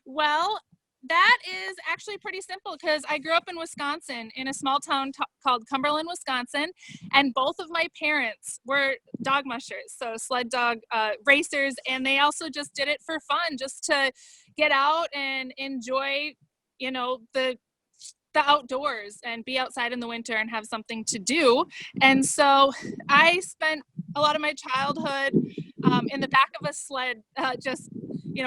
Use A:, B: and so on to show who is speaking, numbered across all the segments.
A: Well, that is actually pretty simple because I grew up in Wisconsin, in a small town called Cumberland, Wisconsin, and both of my parents were dog mushers, so sled dog racers, and they also just did it for fun, just to get out and enjoy, the outdoors and be outside in the winter and have something to do. And so I spent a lot of my childhood in the back of a sled, just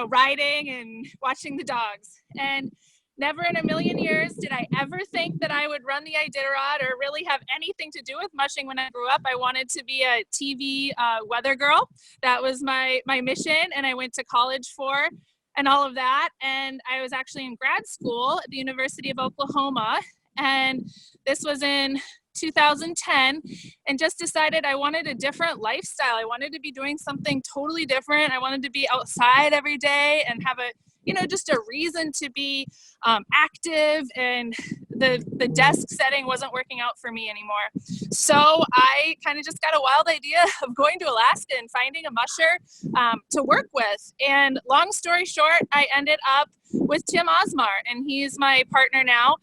A: riding and watching the dogs. And never in a million years did I ever think that I would run the Iditarod or really have anything to do with mushing. When I grew up, I wanted to be a TV weather girl. That was my mission, and I went to college for and all of that. And I was actually in grad school at the University of Oklahoma, and this was in 2010, and just decided I wanted a different lifestyle. I wanted to be doing something totally different. I wanted to be outside every day and have just a reason to be active, and the desk setting wasn't working out for me anymore. So I kind of just got a wild idea of going to Alaska and finding a musher to work with. And long story short, I ended up with Tim Osmar, and he's my partner now.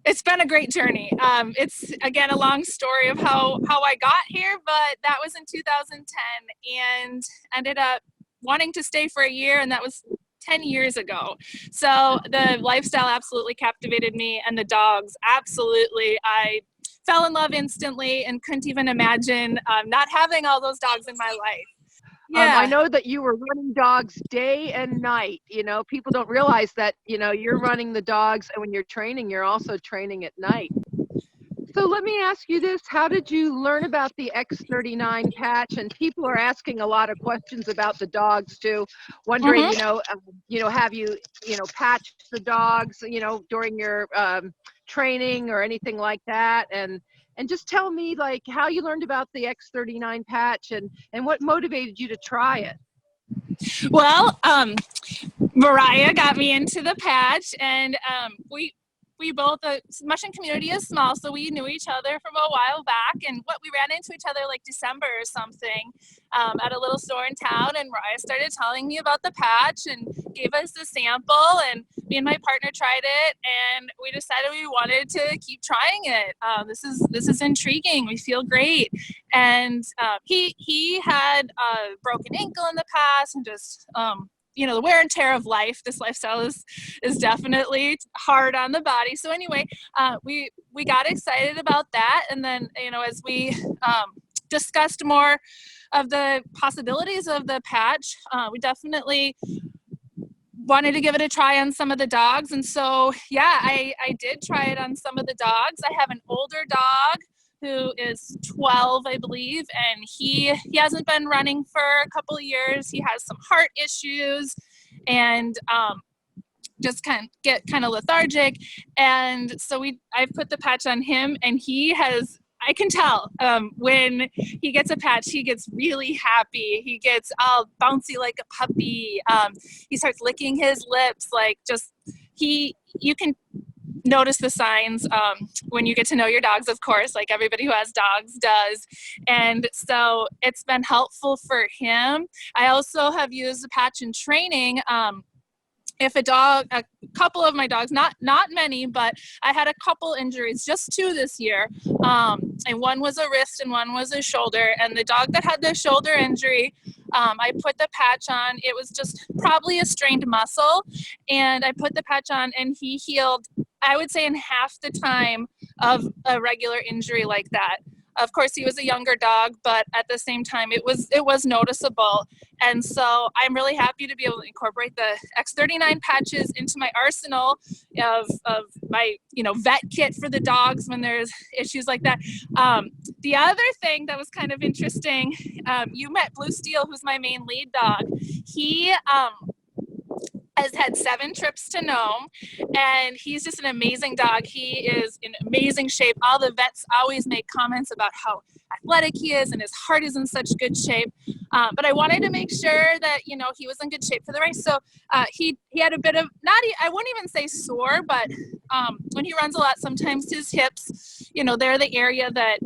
A: It's been a great journey. It's, again, a long story of how I got here, but that was in 2010, and ended up wanting to stay for a year, and that was 10 years ago. So the lifestyle absolutely captivated me, and the dogs absolutely. I fell in love instantly and couldn't even imagine not having all those dogs in my life. Yeah.
B: I know that you were running dogs day and night. People don't realize that, you're running the dogs, and when you're training, you're also training at night. So let me ask you this. How did you learn about the X39 patch? And people are asking a lot of questions about the dogs too, wondering, have you, patched the dogs, during your training or anything like that? And just tell me, like, how you learned about the X39 patch and what motivated you to try it.
A: Well, Mariah got me into the patch, and we both, the mushing community is small, so we knew each other from a while back, and we ran into each other like December or something at a little store in town, and Mariah started telling me about the patch and gave us a sample, and me and my partner tried it, and we decided we wanted to keep trying it. This is intriguing. We feel great. And he had a broken ankle in the past, and just the wear and tear of life. This lifestyle is definitely hard on the body. So anyway, we got excited about that, and then as we discussed more of the possibilities of the patch, we definitely wanted to give it a try on some of the dogs. And so I did try it on some of the dogs. I have an older dog who is 12, I believe, and he hasn't been running for a couple of years. He has some heart issues, and just kind of lethargic. And so I've put the patch on him, and I can tell when he gets a patch, he gets really happy. He gets all bouncy like a puppy. He starts licking his lips, you can notice the signs when you get to know your dogs, of course, like everybody who has dogs does. And so it's been helpful for him. I also have used the patch in training. If a couple of my dogs, not many, but I had a couple injuries, just 2 this year. And one was a wrist and one was a shoulder. And the dog that had the shoulder injury, I put the patch on. It was just probably a strained muscle. And I put the patch on, and he healed, I would say, in half the time of a regular injury like that. Of course, he was a younger dog, but at the same time, it was noticeable. And so I'm really happy to be able to incorporate the X39 patches into my arsenal of my, vet kit for the dogs when there's issues like that. The other thing that was kind of interesting, you met Blue Steel, who's my main lead dog. He has had 7 trips to Nome, and he's just an amazing dog. He is in amazing shape. All the vets always make comments about how athletic he is, and his heart is in such good shape. But I wanted to make sure that, he was in good shape for the race. So he had a bit of, I wouldn't even say sore, but when he runs a lot, sometimes his hips, they're the area that,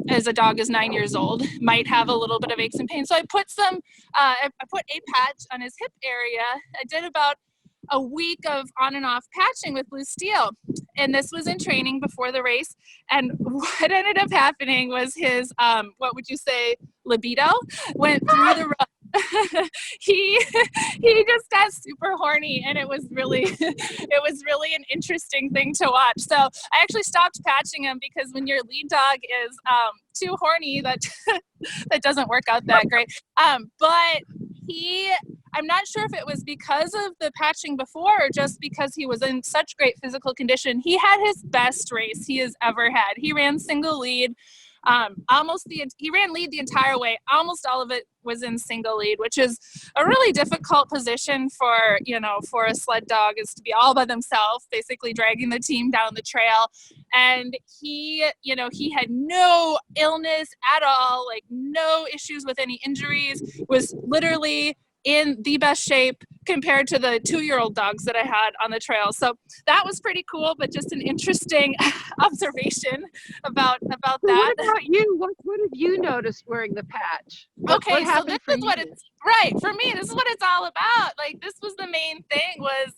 A: as a dog is 9 years old, might have a little bit of aches and pains. So I put I put a patch on his hip area. I did about a week of on and off patching with Blue Steel. And this was in training before the race. And what ended up happening was his, what would you say, libido went through the roof. he just got super horny, and it was really an interesting thing to watch. So I actually stopped patching him because when your lead dog is too horny, that that doesn't work out that great. But I'm not sure if it was because of the patching before or just because he was in such great physical condition. He had his best race he has ever had. He ran single lead. He ran lead the entire way. Almost all of it was in single lead, which is a really difficult position for a sled dog, is to be all by themselves, basically dragging the team down the trail. And he had no illness at all, like no issues with any injuries, was literally in the best shape compared to the 2-year-old dogs that I had on the trail. So that was pretty cool, but just an interesting observation about that.
B: What about you? What have you noticed wearing the patch? What
A: So
B: happened
A: this is what it's right for me. This is what it's all about. Like, this was the main thing was,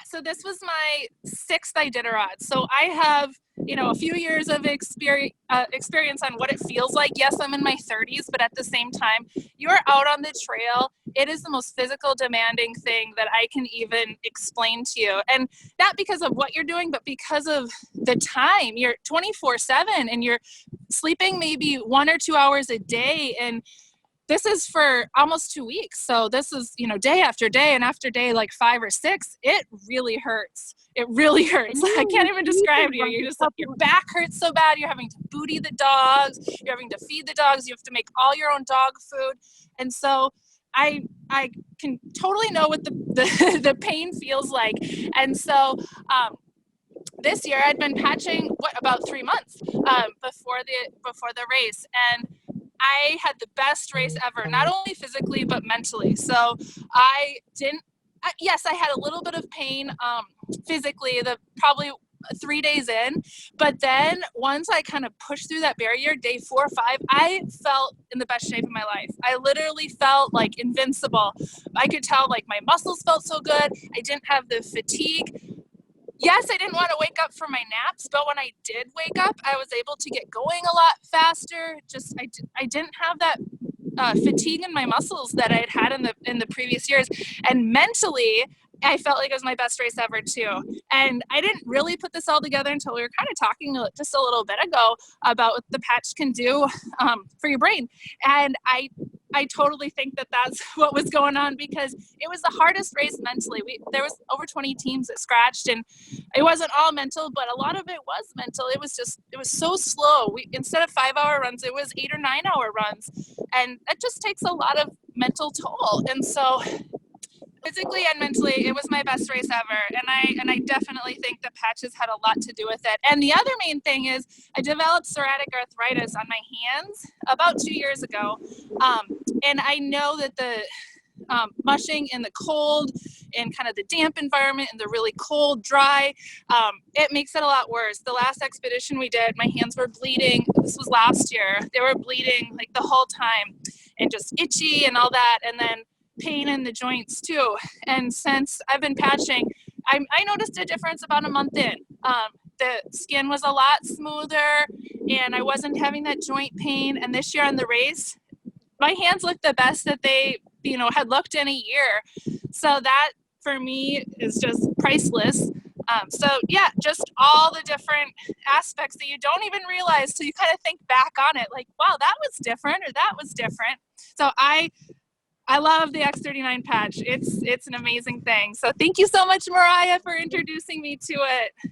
A: so this was my 6th Iditarod. So I have, a few years of experience on what it feels like. Yes, I'm in my 30s, but at the same time, you're out on the trail. It is the most physical, demanding thing that I can even explain to you. And not because of what you're doing, but because of the time. You're 24/7 and you're sleeping maybe 1 or 2 hours a day. And this is for almost 2 weeks. So this is, day after day and after day, like 5 or 6, it really hurts. It really hurts. I can't even describe it to you. You're just like, your back hurts so bad. You're having to booty the dogs. You're having to feed the dogs. You have to make all your own dog food. And so I can totally know what the pain feels like. And so, this year I'd been patching about 3 months before the race, and I had the best race ever, not only physically but mentally. So yes, I had a little bit of pain physically, probably 3 days in, but then once I kind of pushed through that barrier, day 4 or 5, I felt in the best shape of my life. I literally felt like invincible. I could tell like my muscles felt so good. I didn't have the fatigue. Yes, I didn't want to wake up for my naps, but when I did wake up, I was able to get going a lot faster. I didn't have that fatigue in my muscles that I had in the previous years. And mentally, I felt like it was my best race ever too. And I didn't really put this all together until we were kind of talking just a little bit ago about what the patch can do for your brain. And I totally think that that's what was going on, because it was the hardest race mentally. There was over 20 teams that scratched, and it wasn't all mental, but a lot of it was mental. It was so slow. Instead of 5-hour runs, it was 8 or 9-hour runs. And that just takes a lot of mental toll. And so physically and mentally, it was my best race ever. And I definitely think the patches had a lot to do with it. And the other main thing is I developed psoriatic arthritis on my hands about 2 years ago. And I know that the mushing in the cold and kind of the damp environment and the really cold, dry, it makes it a lot worse. The last expedition we did, my hands were bleeding. This was last year. They were bleeding like the whole time and just itchy and all that. And then pain in the joints too. And since I've been patching, I noticed a difference about a month in. The skin was a lot smoother and I wasn't having that joint pain. And this year on the race, my hands looked the best that they, had looked in a year. So that for me is just priceless. So yeah, just all the different aspects that you don't even realize till you kind of think back on it, like, wow, that was different, or that was different. So I love the X39 patch. It's an amazing thing. So thank you so much, Mariah, for introducing me to it.